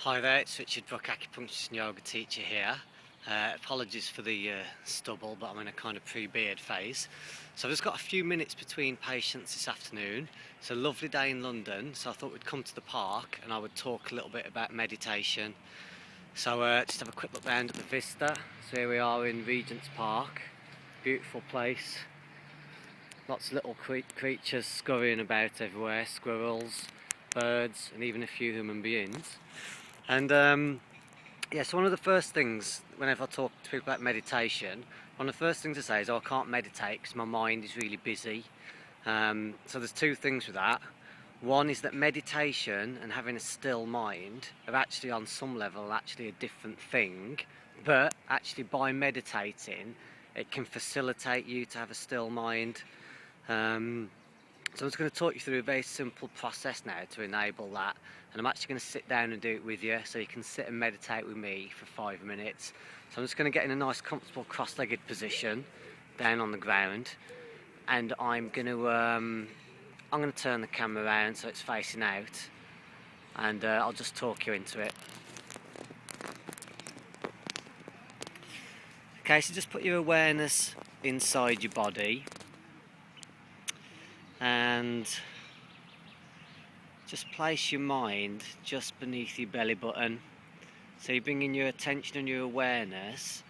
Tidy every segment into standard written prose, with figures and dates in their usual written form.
Hi there, it's Richard Brook, Acupuncture and Yoga teacher here. Apologies for the stubble, but I'm in a kind of pre-beard phase. So I've just got a few minutes between patients this afternoon. It's a lovely day in London, so I thought we'd come to the park and I would talk a little bit about meditation. So just have a quick look round at the vista. So here we are in Regent's Park, beautiful place. Lots of little creatures scurrying about everywhere, squirrels, birds, and even a few human beings. And so one of the first things, whenever I talk to people about meditation, one of the first things I say is, I can't meditate because my mind is really busy. So there's two things with that. One is that meditation and having a still mind are actually on some level actually a different thing, but actually by meditating it can facilitate you to have a still mind. So I'm just going to talk you through a very simple process now to enable that, and I'm actually going to sit down and do it with you, so you can sit and meditate with me for 5 minutes. So I'm just going to get in a nice comfortable cross-legged position down on the ground, and I'm going to turn the camera around so it's facing out, and I'll just talk you into it. Okay, so just put your awareness inside your body and just place your mind just beneath your belly button. So you're bringing your attention and your awareness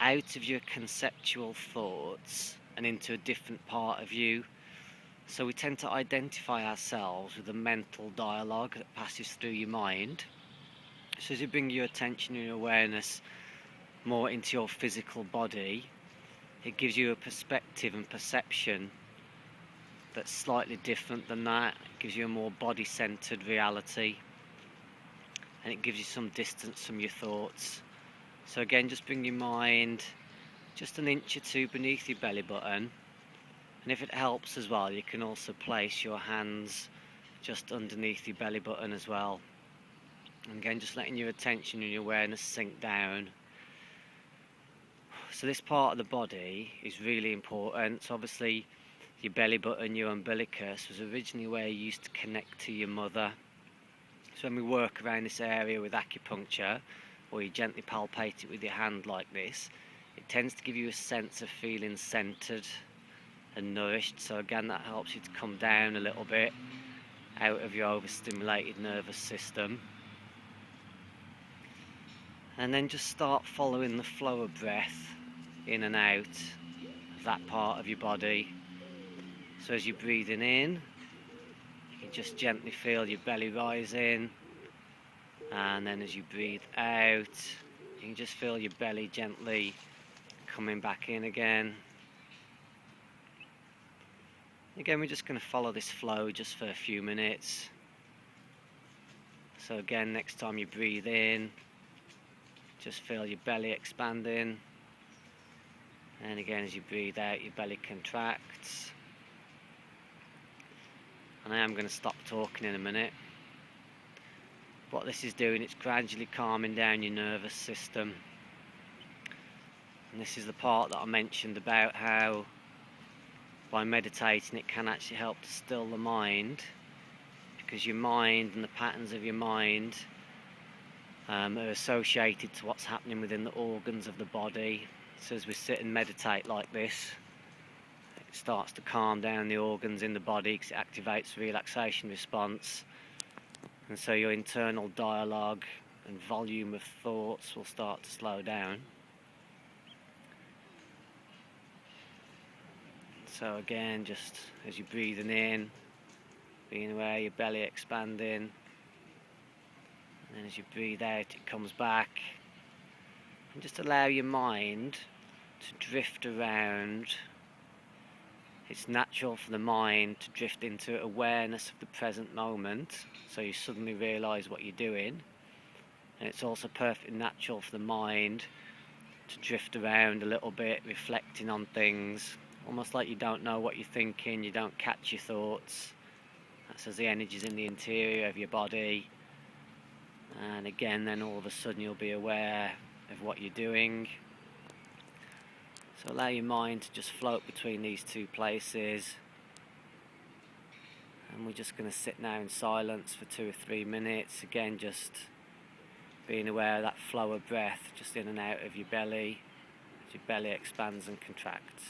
out of your conceptual thoughts and into a different part of you. So we tend to identify ourselves with a mental dialogue that passes through your mind. So as you bring your attention and your awareness more into your physical body, it gives you a perspective and perception that's slightly different than that. It gives you a more body-centered reality, and it gives you some distance from your thoughts. So again, just bring your mind just an inch or two beneath your belly button, and if it helps as well, you can also place your hands just underneath your belly button as well. And again, just letting your attention and your awareness sink down. So this part of the body is really important. So obviously your belly button, your umbilicus, was originally where you used to connect to your mother. So when we work around this area with acupuncture, or you gently palpate it with your hand like this, it tends to give you a sense of feeling centered and nourished. So again, that helps you to come down a little bit out of your overstimulated nervous system. And then just start following the flow of breath in and out of that part of your body. So as you're breathing in, you can just gently feel your belly rising, and then as you breathe out, you can just feel your belly gently coming back in again. Again, we're just going to follow this flow just for a few minutes. So again, next time you breathe in, just feel your belly expanding, and again as you breathe out, your belly contracts. And I am going to stop talking in a minute. What this is doing, it's gradually calming down your nervous system. And this is the part that I mentioned about how by meditating it can actually help to still the mind, because your mind and the patterns of your mind are associated to what's happening within the organs of the body. So as we sit and meditate like this, it starts to calm down the organs in the body because it activates the relaxation response, and so your internal dialogue and volume of thoughts will start to slow down. So again, just as you're breathing in, being aware your belly expanding, and then as you breathe out it comes back, and just allow your mind to drift around. It's natural for the mind to drift into awareness of the present moment, so you suddenly realise what you're doing. And it's also perfectly natural for the mind to drift around a little bit, reflecting on things, almost like you don't know what you're thinking, you don't catch your thoughts. That's as the energy's in the interior of your body. And again, then all of a sudden you'll be aware of what you're doing. So allow your mind to just float between these two places. And we're just going to sit now in silence for 2 or 3 minutes. Again, just being aware of that flow of breath just in and out of your belly as your belly expands and contracts.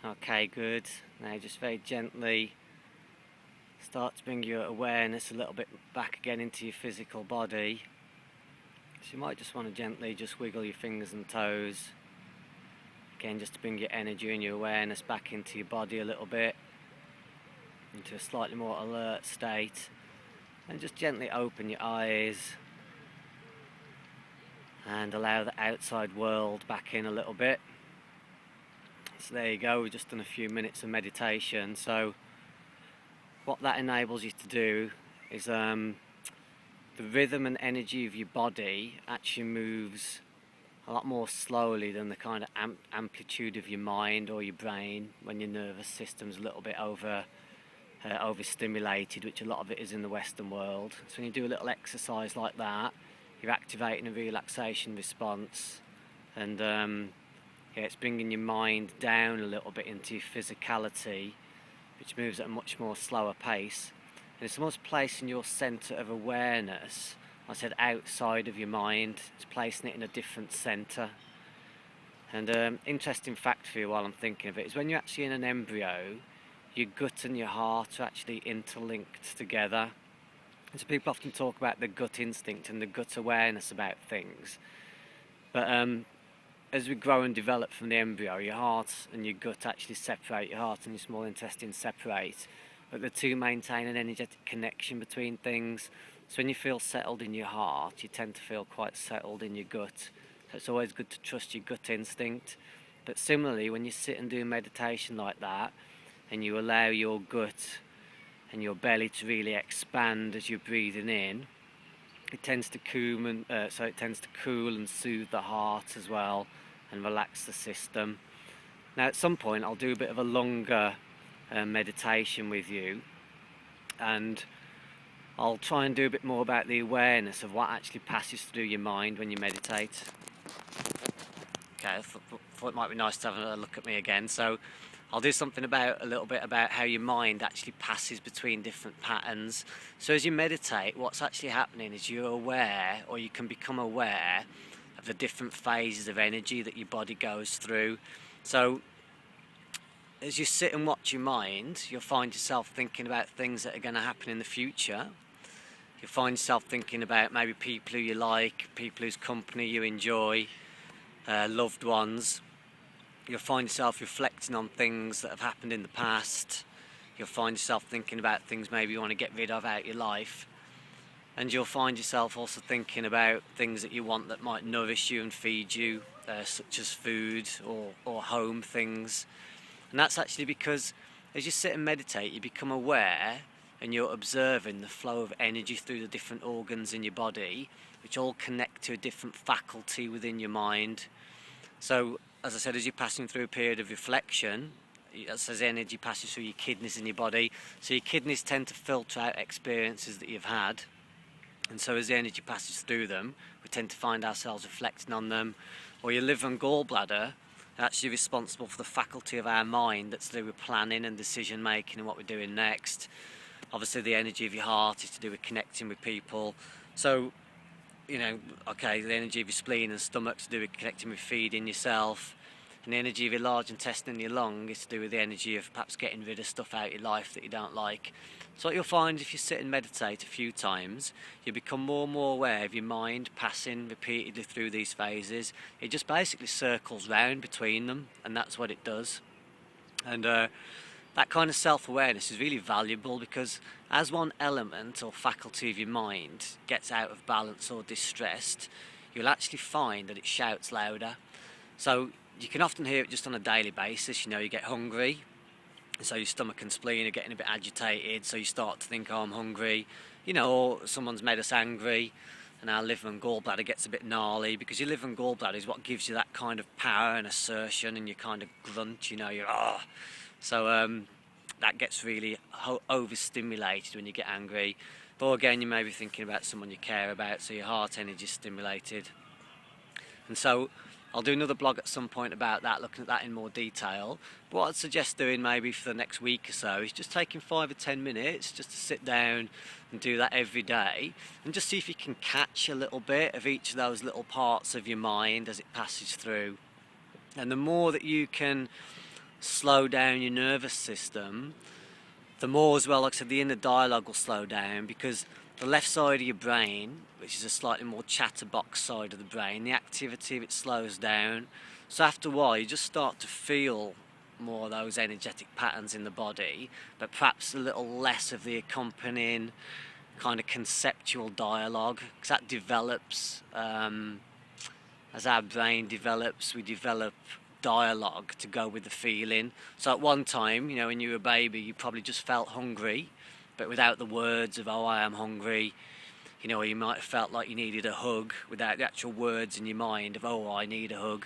Okay, good. Now just very gently start to bring your awareness a little bit back again into your physical body. So you might just want to gently just wiggle your fingers and toes. Again, just to bring your energy and your awareness back into your body a little bit, into a slightly more alert state. And just gently open your eyes and allow the outside world back in a little bit. So there you go, we've just done a few minutes of meditation. So what that enables you to do is the rhythm and energy of your body actually moves a lot more slowly than the kind of amplitude of your mind or your brain when your nervous system's a little bit overstimulated, which a lot of it is in the Western world. So when you do a little exercise like that, you're activating a relaxation response, and it's bringing your mind down a little bit into your physicality, which moves at a much more slower pace. And it's almost placing your centre of awareness, I said outside of your mind, it's placing it in a different centre. And interesting fact for you while I'm thinking of it is when you're actually in an embryo, your gut and your heart are actually interlinked together. And so people often talk about the gut instinct and the gut awareness about things. But as we grow and develop from the embryo, your heart and your gut actually separate, your heart and your small intestine separate, but the two maintain an energetic connection between things. So when you feel settled in your heart, you tend to feel quite settled in your gut. So it's always good to trust your gut instinct. But similarly, when you sit and do meditation like that, and you allow your gut and your belly to really expand as you're breathing in, it tends to cool and soothe the heart as well, and relax the system. Now at some point I'll do a bit of a longer meditation with you, and I'll try and do a bit more about the awareness of what actually passes through your mind when you meditate. Okay, I thought it might be nice to have a look at me again. So I'll do something a little bit about how your mind actually passes between different patterns. So as you meditate, what's actually happening is you're aware, or you can become aware of the different phases of energy that your body goes through. So as you sit and watch your mind, you'll find yourself thinking about things that are going to happen in the future. You'll find yourself thinking about maybe people who you like, people whose company you enjoy, loved ones. You'll find yourself reflecting on things that have happened in the past. You'll find yourself thinking about things maybe you want to get rid of out of your life. And you'll find yourself also thinking about things that you want that might nourish you and feed you, such as food or home things. And that's actually because as you sit and meditate, you become aware and you're observing the flow of energy through the different organs in your body, which all connect to a different faculty within your mind. So, as I said, as you're passing through a period of reflection, as energy passes through your kidneys in your body, so your kidneys tend to filter out experiences that you've had. And so as the energy passes through them, we tend to find ourselves reflecting on them. Or your liver and gallbladder are actually responsible for the faculty of our mind that's to do with planning and decision making and what we're doing next. Obviously the energy of your heart is to do with connecting with people. So, the energy of your spleen and stomach is to do with connecting with feeding yourself. And the energy of your large intestine and your lung is to do with the energy of perhaps getting rid of stuff out of your life that you don't like. So what you'll find if you sit and meditate a few times, you become more and more aware of your mind passing repeatedly through these phases. It just basically circles round between them, and that's what it does. And that kind of self-awareness is really valuable because as one element or faculty of your mind gets out of balance or distressed, you'll actually find that it shouts louder. So you can often hear it just on a daily basis. You get hungry, so your stomach and spleen are getting a bit agitated, so you start to think, oh, I'm hungry, or someone's made us angry, and our liver and gallbladder gets a bit gnarly, because your liver and gallbladder is what gives you that kind of power and assertion, and you kind of grunt, you're, oh. So that gets really overstimulated when you get angry. Or again, you may be thinking about someone you care about, so your heart energy is stimulated. And so I'll do another blog at some point about that, looking at that in more detail. But what I'd suggest doing maybe for the next week or so is just taking 5 or 10 minutes just to sit down and do that every day, and just see if you can catch a little bit of each of those little parts of your mind as it passes through. And the more that you can slow down your nervous system, the more as well, like I said, the inner dialogue will slow down, because the left side of your brain, which is a slightly more chatterbox side of the brain, the activity of it slows down. So after a while you just start to feel more of those energetic patterns in the body, but perhaps a little less of the accompanying kind of conceptual dialogue, because that develops as our brain develops. We develop dialogue to go with the feeling. So at one time, when you were a baby, you probably just felt hungry, but without the words of, oh, I am hungry. Or you might have felt like you needed a hug without the actual words in your mind of, oh, I need a hug.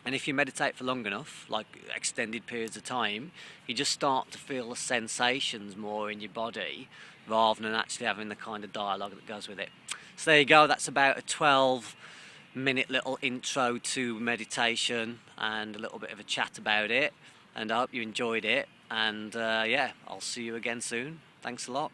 And if you meditate for long enough, like extended periods of time, you just start to feel the sensations more in your body rather than actually having the kind of dialogue that goes with it. So there you go, that's about a 12-minute little intro to meditation and a little bit of a chat about it. And I hope you enjoyed it. And I'll see you again soon. Thanks a lot.